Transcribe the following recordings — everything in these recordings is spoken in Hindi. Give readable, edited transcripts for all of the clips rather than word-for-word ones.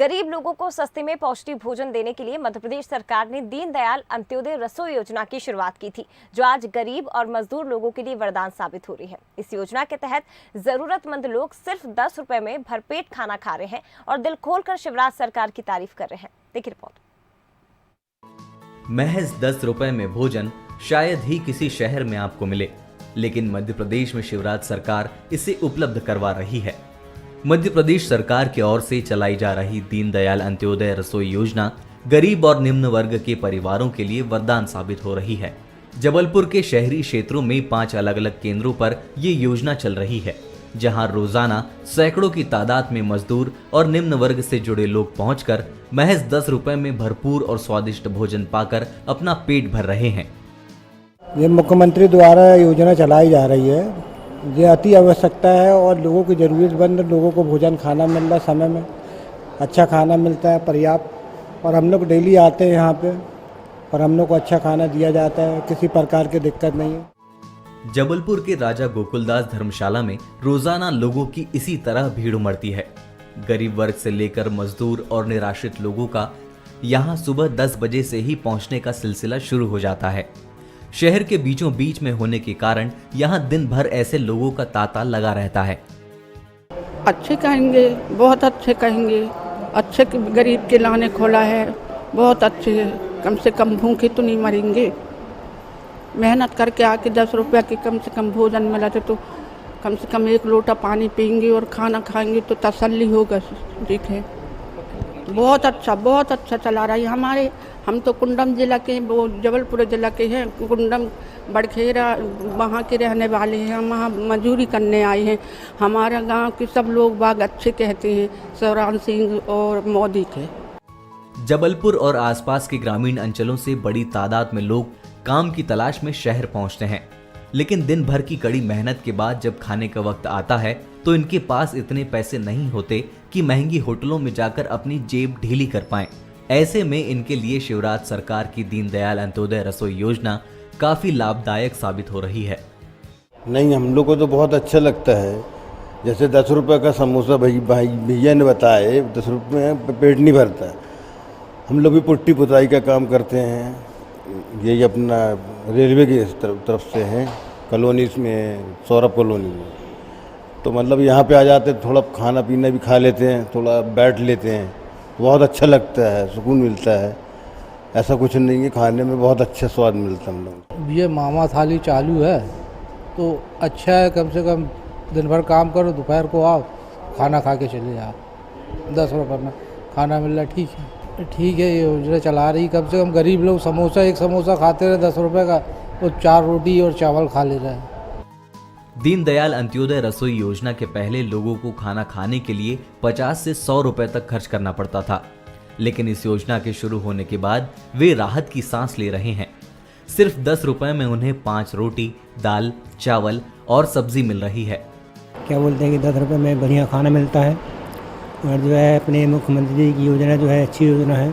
गरीब लोगों को सस्ते में पौष्टिक भोजन देने के लिए मध्य प्रदेश सरकार ने दीनदयाल अंत्योदय रसोई योजना की शुरुआत की थी, जो आज गरीब और मजदूर लोगों के लिए वरदान साबित हो रही है। इस योजना के तहत जरूरतमंद लोग सिर्फ 10 रुपए में भरपेट खाना खा रहे हैं और दिल खोलकर शिवराज सरकार की तारीफ कर रहे हैं। देखिए रिपोर्ट। महज 10 रुपए में भोजन शायद ही किसी शहर में आपको मिले, लेकिन मध्य प्रदेश में शिवराज सरकार इसे उपलब्ध करवा रही है। मध्य प्रदेश सरकार की ओर से चलाई जा रही दीनदयाल अंत्योदय रसोई योजना गरीब और निम्न वर्ग के परिवारों के लिए वरदान साबित हो रही है। जबलपुर के शहरी क्षेत्रों में 5 अलग-अलग केंद्रों पर ये योजना चल रही है, जहां रोजाना सैकड़ों की तादाद में मजदूर और निम्न वर्ग से जुड़े लोग पहुंचकर महज 10 रुपए में भरपूर और स्वादिष्ट भोजन पाकर अपना पेट भर रहे हैं। ये मुख्यमंत्री द्वारा योजना चलाई जा रही है। ये अति आवश्यकता है और लोगों की ज़रूरतमंद लोगों को भोजन खाना मिल रहा है, समय में अच्छा खाना मिलता है पर्याप्त, और हम लोग डेली आते हैं यहाँ पे और हम लोग को अच्छा खाना दिया जाता है, किसी प्रकार की दिक्कत नहीं है। जबलपुर के राजा गोकुलदास धर्मशाला में रोजाना लोगों की इसी तरह भीड़ उमड़ती है। गरीब वर्ग से लेकर मजदूर और निराश्रित लोगों का यहाँ सुबह 10 बजे से ही पहुँचने का सिलसिला शुरू हो जाता है। शहर के बीचों बीच में होने के कारण यहाँ दिन भर ऐसे लोगों का तांता लगा रहता है। अच्छे कहेंगे, बहुत अच्छे कहेंगे, अच्छे गरीब के लाने खोला है, बहुत अच्छे, कम से कम भूखे तो नहीं मरेंगे। मेहनत करके आके 10 रुपया के कम से कम भोजन मिला तो कम से कम 1 लोटा पानी पियेंगे और खाना खाएंगे तो तसल्ली होगा। ठीक है, बहुत अच्छा चला रहा है। हम तो कुंडम जिला के, वो जबलपुर जिला के हैं, कुंडम बड़खेरा वहाँ के रहने वाले हैं। हम वहाँ मजदूरी करने आए हैं। हमारे गांव के सब लोग बाग अच्छे कहते हैं, शिवराज सिंह और मोदी के। जबलपुर और आसपास के ग्रामीण अंचलों से बड़ी तादाद में लोग काम की तलाश में शहर पहुंचते हैं, लेकिन दिन भर की कड़ी मेहनत के बाद जब खाने का वक्त आता है तो इनके पास इतने पैसे नहीं होते कि महंगी होटलों में जाकर अपनी जेब ढीली कर पाएं। ऐसे में इनके लिए शिवराज सरकार की दीनदयाल अंत्योदय रसोई योजना काफी लाभदायक साबित हो रही है। नहीं, हम लोग को तो बहुत अच्छा लगता है। जैसे 10 रुपये का समोसा भैया ने बताए, 10 रुपये में पेट नहीं भरता है। हम लोग भी पुट्टी पुताई का काम करते हैं, यही अपना रेलवे की तरफ से हैं, कॉलोनी में, सौरभ कॉलोनी में। तो मतलब यहाँ पे आ जाते, थोड़ा खाना पीना भी खा लेते हैं, थोड़ा बैठ लेते हैं, बहुत अच्छा लगता है, सुकून मिलता है। ऐसा कुछ नहीं है, खाने में बहुत अच्छा स्वाद मिलता है हम लोग। ये मामा थाली चालू है तो अच्छा है, कम से कम दिन भर काम करो, दोपहर को आओ, खाना खा के चले जाओ। 10 रुपये में खाना मिल रहा, ठीक है। ये योजना चला रही, कम से कम गरीब लोग एक समोसा खाते रहे 10 रुपये का, वो 4 रोटी और चावल खा ले रहे हैं। दीनदयाल अंत्योदय रसोई योजना के पहले लोगों को खाना खाने के लिए 50 से 100 रुपए तक खर्च करना पड़ता था, लेकिन इस योजना के शुरू होने के बाद वे राहत की सांस ले रहे हैं। सिर्फ 10 रुपए में उन्हें 5 रोटी, दाल, चावल और सब्जी मिल रही है। क्या बोलते हैं कि 10 रुपये में बढ़िया खाना मिलता है, और जो है अपने मुख्यमंत्री जी की योजना जो है अच्छी योजना है।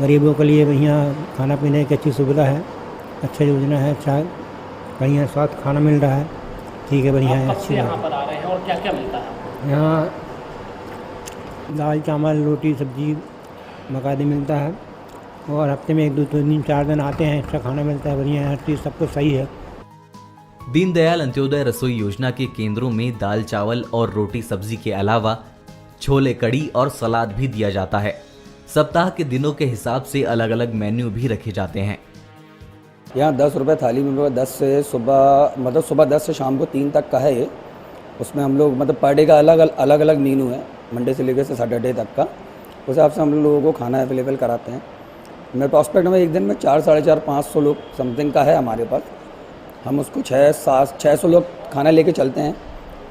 गरीबों के लिए बढ़िया खाना पीने की अच्छी सुविधा है, अच्छा योजना है, अच्छा बढ़िया स्वाद खाना मिल रहा है। ठीक है, बढ़िया है, अच्छी। यहाँ पर आ रहे हैं और क्या क्या मिलता है? यहाँ दाल, चावल, रोटी, सब्जी बाकायदे मिलता है, और हफ्ते में 1, 2, 3, 4 दिन आते हैं, अच्छा खाना मिलता है, बढ़िया है, हर चीज़ सब कुछ सही है। दीनदयाल अंत्योदय रसोई योजना के केंद्रों में दाल, चावल और रोटी सब्जी के अलावा छोले, कड़ी और सलाद भी दिया जाता है। सप्ताह के दिनों के हिसाब से अलग अलग मेन्यू भी रखे जाते हैं। यहाँ 10 रुपये थाली में 10 से सुबह 10 से शाम को 3 तक का है ये। उसमें हम लोग पर डे का अलग मेनू है, मंडे से लेकर से सैटरडे तक का। उस हिसाब से हम लोगों को खाना अवेलेबल कराते हैं। मेरे प्रॉस्पेक्ट में एक दिन में 400, 450, 500 लोग समथिंग का है हमारे पास। हम उसको 600 लोग खाना लेके चलते हैं,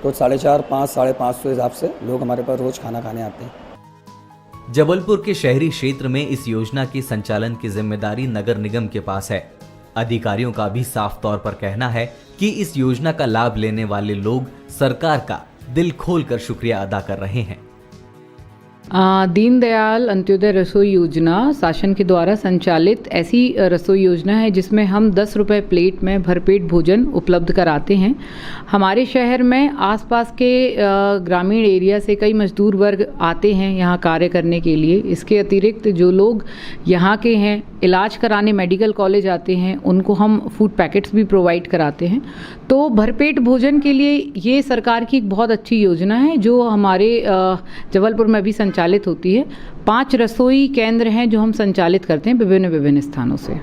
तो 450, 500, 550 हिसाब से लोग हमारे पास रोज़ खाना खाने आते हैं। जबलपुर के शहरी क्षेत्र में इस योजना के संचालन की जिम्मेदारी नगर निगम के पास है। अधिकारियों का भी साफ तौर पर कहना है कि इस योजना का लाभ लेने वाले लोग सरकार का दिल खोलकर शुक्रिया अदा कर रहे हैं। दीनदयाल अंत्योदय रसोई योजना शासन के द्वारा संचालित ऐसी रसोई योजना है जिसमें हम 10 रुपये प्लेट में भरपेट भोजन उपलब्ध कराते हैं। हमारे शहर में आसपास के ग्रामीण एरिया से कई मजदूर वर्ग आते हैं यहाँ कार्य करने के लिए। इसके अतिरिक्त जो लोग यहाँ के हैं इलाज कराने मेडिकल कॉलेज आते हैं उनको हम फूड पैकेट्स भी प्रोवाइड कराते हैं। तो भरपेट भोजन के लिए ये सरकार की एक बहुत अच्छी योजना है जो हमारे जबलपुर में भी संचालित होती है। 5 रसोई केंद्र हैं जो हम संचालित करते हैं विभिन्न स्थानों से।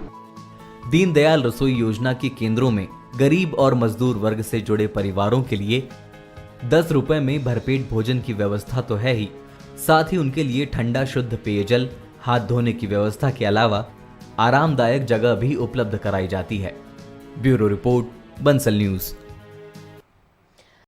दीनदयाल रसोई योजना के केंद्रों में गरीब और मजदूर वर्ग से जुड़े परिवारों के लिए 10 रुपए में भरपेट भोजन की व्यवस्था तो है ही, साथ ही उनके लिए ठंडा शुद्ध पेयजल, हाथ धोने की व्यवस्था के अलावा आरामदायक जगह भी उपलब्ध कराई जाती है। Bureau report, Bansal news.